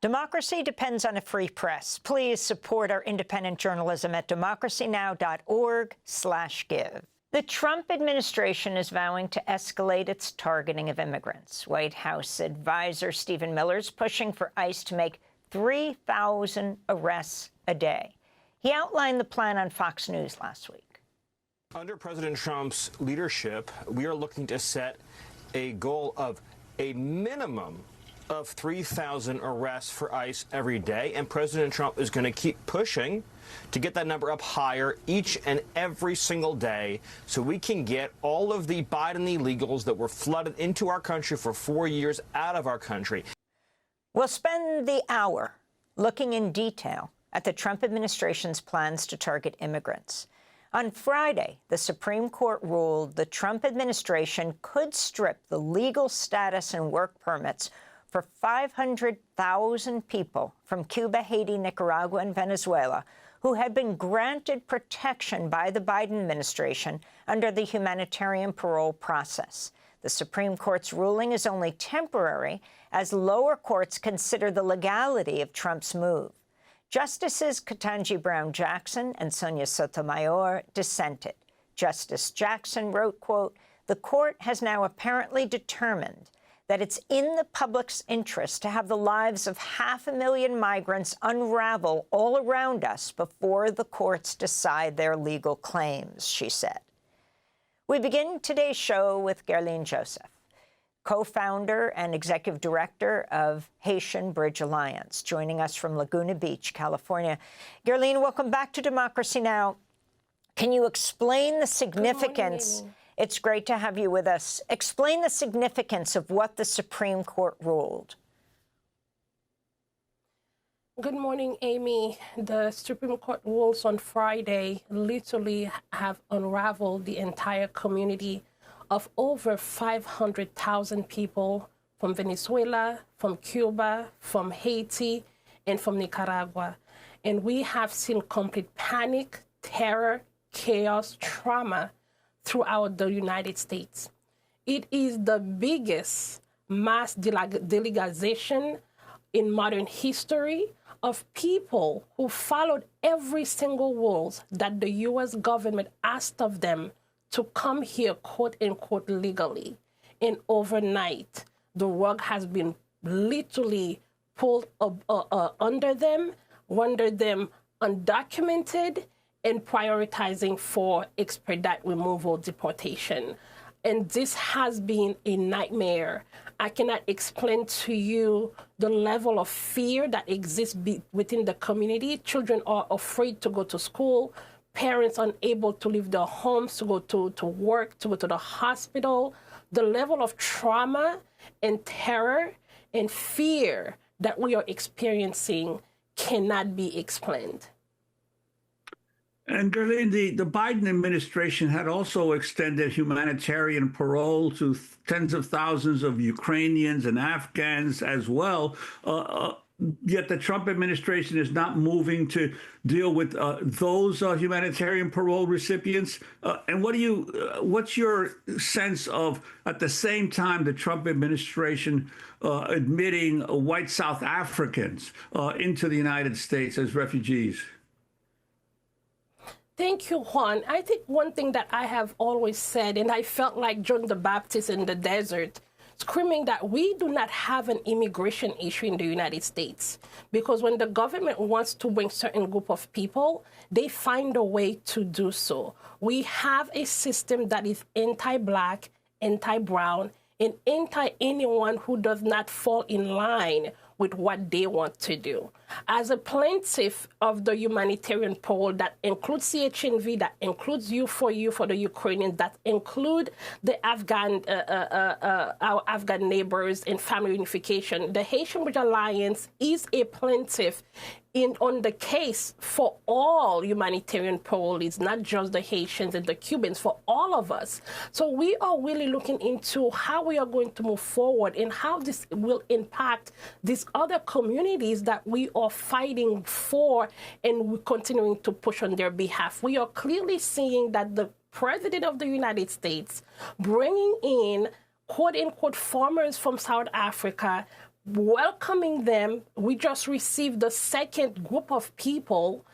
Democracy depends on a free press. Please support our independent journalism at democracynow.org/give. The Trump administration is vowing to escalate its targeting of immigrants. White House advisor Stephen Miller is pushing for ICE to make 3,000 arrests a day. He outlined the plan on Fox News last week. Under President Trump's leadership, we are looking to set a goal of a minimum of 3,000 arrests for ICE every day, and President Trump is going to keep pushing to get that number up higher each and every single day so we can get all of the Biden illegals that were flooded into our country for 4 years out of our country. We'll spend the hour looking in detail at the Trump administration's plans to target immigrants. On Friday, the Supreme Court ruled the Trump administration could strip the legal status and work permits for 500,000 people from Cuba, Haiti, Nicaragua, and Venezuela who had been granted protection by the Biden administration under the humanitarian parole process. The Supreme Court's ruling is only temporary, as lower courts consider the legality of Trump's move. Justices Ketanji Brown Jackson and Sonia Sotomayor dissented. Justice Jackson wrote, quote, "The court has now apparently determined that it's in the public's interest to have the lives of 500,000 migrants unravel all around us before the courts decide their legal claims," she said. We begin today's show with Guerline Jozef, co-founder and executive director of Haitian Bridge Alliance, joining us from Laguna Beach, California. Guerline, welcome back to Democracy Now! Can you explain the significance? It's great to have you with us. Explain the significance of what the Supreme Court ruled. Good morning, Amy. The Supreme Court rules on Friday literally have unraveled the entire community of over 500,000 people from Venezuela, from Cuba, from Haiti, and from Nicaragua. And we have seen complete panic, terror, chaos, trauma throughout the United States. It is the biggest mass delegalization in modern history of people who followed every single rules that the U.S. government asked of them to come here, quote unquote, legally. And overnight, the rug has been literally pulled under them, rendered them undocumented, and prioritizing for expedite removal deportation. And this has been a nightmare. I cannot explain to you the level of fear that exists within the community. Children are afraid to go to school. Parents unable to leave their homes to go to work, to go to the hospital. The level of trauma and terror and fear that we are experiencing cannot be explained. And Guerline, the Biden administration had also extended humanitarian parole to tens of thousands of Ukrainians and Afghans as well. Yet the Trump administration is not moving to deal with those humanitarian parole recipients. And what's your sense of, at the same time, the Trump administration admitting white South Africans into the United States as refugees? Thank you, Juan. I think one thing that I have always said, and I felt like John the Baptist in the desert, screaming that we do not have an immigration issue in the United States. Because when the government wants to bring certain group of people, they find a way to do so. We have a system that is anti-Black, anti-brown, and anti-anyone who does not fall in line with what they want to do. As a plaintiff of the humanitarian parole that includes CHNV, that includes U4U for the Ukrainians, that include the Afghan, our Afghan neighbors and family unification, the Haitian Bridge Alliance is a plaintiff on the case for all humanitarian parolees, not just the Haitians and the Cubans, for all of us. So we are really looking into how we are going to move forward and how this will impact these other communities that we are fighting for and we're continuing to push on their behalf. We are clearly seeing that the President of the United States bringing in quote-unquote farmers from South Africa, welcoming them. We just received the second group of people,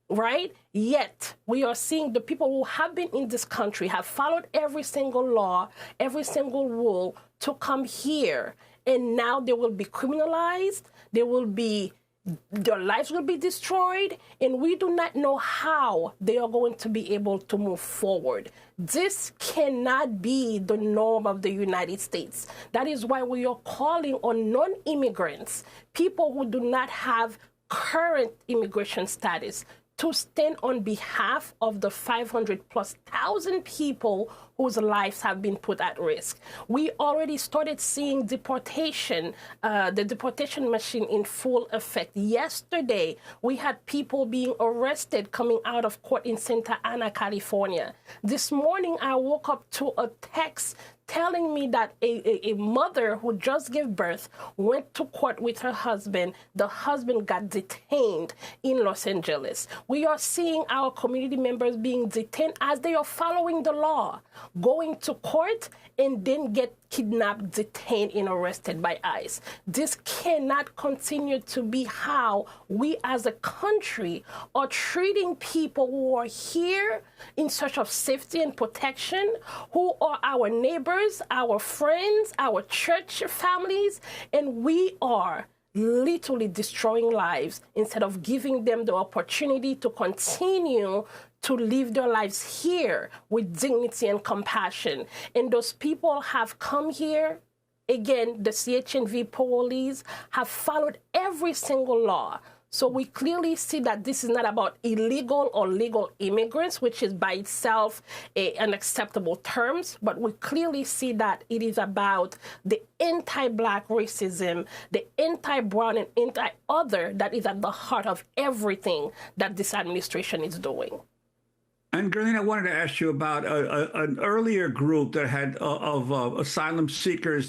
right? Yet we are seeing the people who have been in this country, have followed every single law, every single rule to come here. And now they will be criminalized. Their lives will be destroyed. And we do not know how they are going to be able to move forward. This cannot be the norm of the United States. That is why we are calling on non-immigrants, people who do not have current immigration status, to stand on behalf of the 500,000+ people whose lives have been put at risk. We already started seeing deportation, the deportation machine in full effect. Yesterday, we had people being arrested coming out of court in Santa Ana, California. This morning, I woke up to a text telling me that a mother who just gave birth went to court with her husband. The husband got detained in Los Angeles. We are seeing our community members being detained as they are following the law, going to court and then get kidnapped, detained, and arrested by ICE. This cannot continue to be how we as a country are treating people who are here in search of safety and protection, who are our neighbors, our friends, our church families, and we are literally destroying lives instead of giving them the opportunity to continue to live their lives here with dignity and compassion. And those people have come here. Again, the CHNV police have followed every single law. So we clearly see that this is not about illegal or legal immigrants, which is by itself unacceptable terms, but we clearly see that it is about the anti-Black racism, the anti-brown and anti-other that is at the heart of everything that this administration is doing. And Guerline, I wanted to ask you about an earlier group that had of asylum seekers.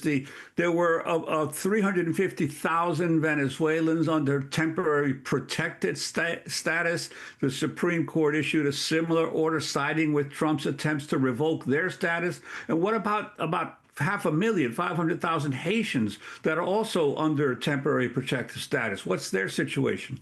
There were 350,000 Venezuelans under temporary protected status. The Supreme Court issued a similar order siding with Trump's attempts to revoke their status. And what about 500,000, 500,000 Haitians that are also under temporary protected status? What's their situation?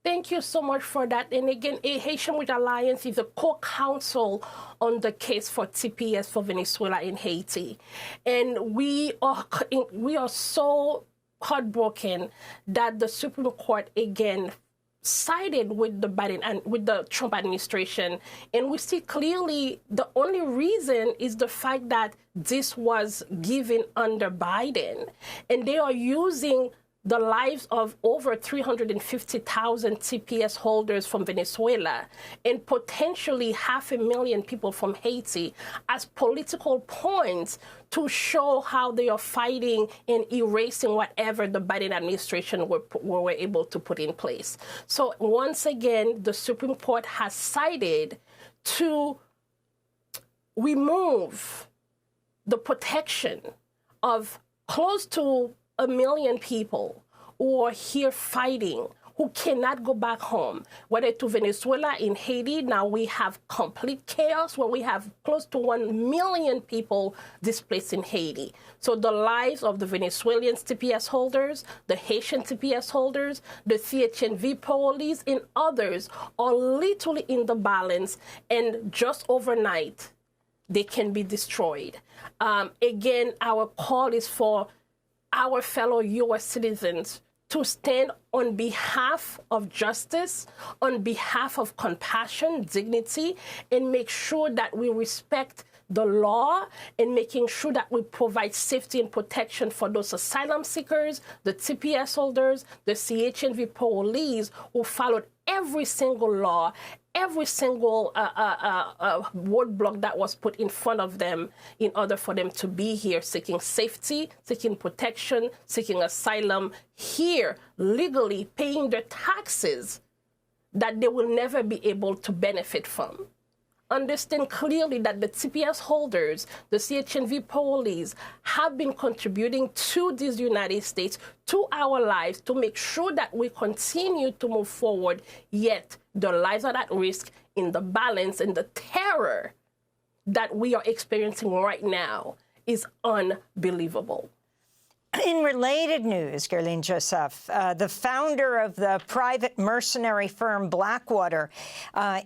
Thank you so much for that. And again, Haitian Bridge Alliance is a co-counsel on the case for TPS for Venezuela and Haiti. And we are so heartbroken that the Supreme Court again sided with the Biden and with the Trump administration. And we see clearly the only reason is the fact that this was given under Biden. And they are using the lives of over 350,000 TPS holders from Venezuela and potentially 500,000 people from Haiti as political points to show how they are fighting and erasing whatever the Biden administration were able to put in place. So once again, the Supreme Court has sided to remove the protection of close to 1 million people who are here fighting, who cannot go back home, whether to Venezuela, in Haiti. Now we have complete chaos where we have close to 1 million people displaced in Haiti. So the lives of the Venezuelan TPS holders, the Haitian TPS holders, the CHNV police, and others are literally in the balance, and just overnight, they can be destroyed. Again, our call is for our fellow U.S. citizens to stand on behalf of justice, on behalf of compassion, dignity, and make sure that we respect the law and making sure that we provide safety and protection for those asylum seekers, the TPS holders, the CHNV police who followed every single law, every single roadblock that was put in front of them in order for them to be here seeking safety, seeking protection, seeking asylum, here legally paying their taxes that they will never be able to benefit from. Understand clearly that the TPS holders, the CHNV police, have been contributing to this United States, to our lives, to make sure that we continue to move forward, yet their lives are at risk in the balance, and the terror that we are experiencing right now is unbelievable. In related news, Guerline Jozef, the founder of the private mercenary firm Blackwater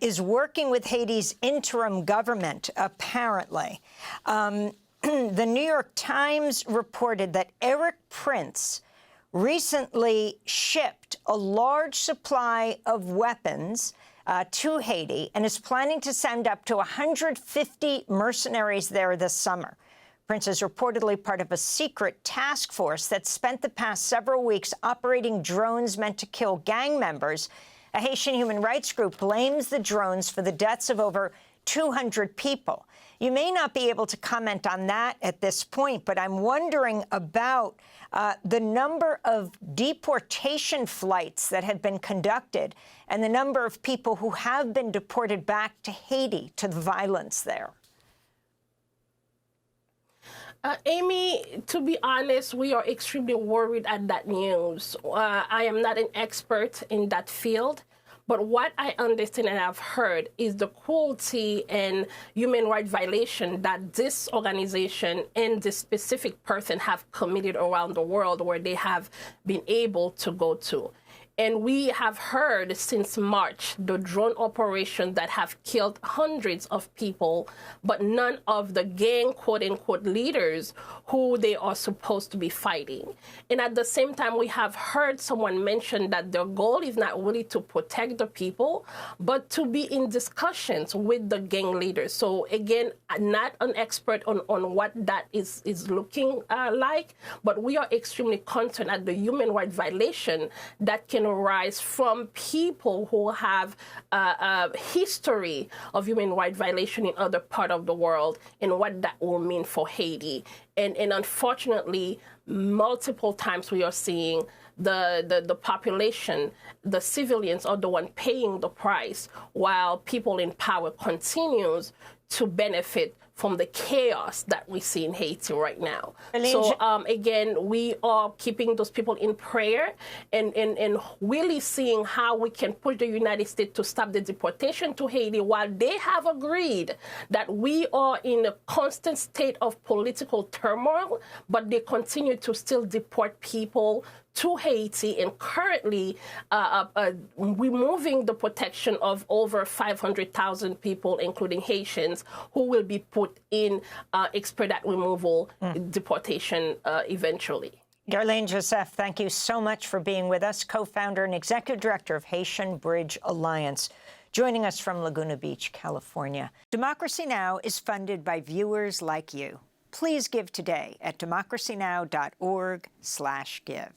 is working with Haiti's interim government, apparently. The New York Times reported that Eric Prince recently shipped a large supply of weapons to Haiti and is planning to send up to 150 mercenaries there this summer. Prince is reportedly part of a secret task force that spent the past several weeks operating drones meant to kill gang members. A Haitian human rights group blames the drones for the deaths of over 200 people. You may not be able to comment on that at this point, but I'm wondering about the number of deportation flights that have been conducted and the number of people who have been deported back to Haiti to the violence there. Amy, to be honest, we are extremely worried at that news. I am not an expert in that field, but what I understand and I've heard is the cruelty and human rights violation that this organization and this specific person have committed around the world where they have been able to go to. And we have heard since March the drone operations that have killed hundreds of people, but none of the gang, quote-unquote, leaders who they are supposed to be fighting. And at the same time, we have heard someone mention that their goal is not really to protect the people, but to be in discussions with the gang leaders. So again, not an expert on what that is looking like, but we are extremely concerned at the human rights violation that can arise from people who have a history of human rights violation in other parts of the world and what that will mean for Haiti. And unfortunately, multiple times we are seeing the population, the civilians are the one paying the price while people in power continues to benefit from the chaos that we see in Haiti right now. So again, we are keeping those people in prayer and really seeing how we can push the United States to stop the deportation to Haiti while they have agreed that we are in a constant state of political turmoil, but they continue to still deport people to Haiti and currently removing the protection of over 500,000 people, including Haitians, who will be put in expedite removal deportation eventually. Guerline Jozef, thank you so much for being with us, co-founder and executive director of Haitian Bridge Alliance, joining us from Laguna Beach, California. Democracy Now! Is funded by viewers like you. Please give today at democracynow.org/give.